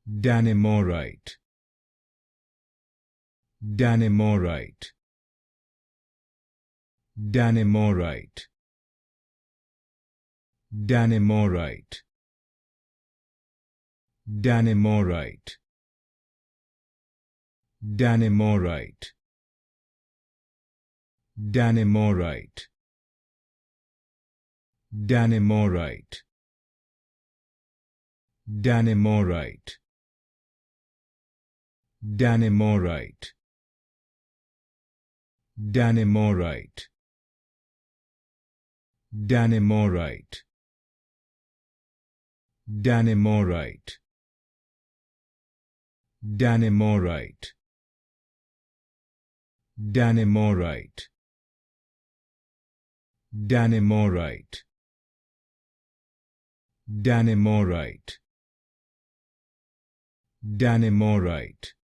Dannemorite, Dannemorite, Dannemorite, Dannemorite, Dannemorite, Dannemorite, Dannemorite, Dannemorite, Dannemorite, Dannemorite, Dannemorite, Dannemorite, Dannemorite, Dannemorite, Dannemorite, Dannemorite, Dannemorite, Dannemorite,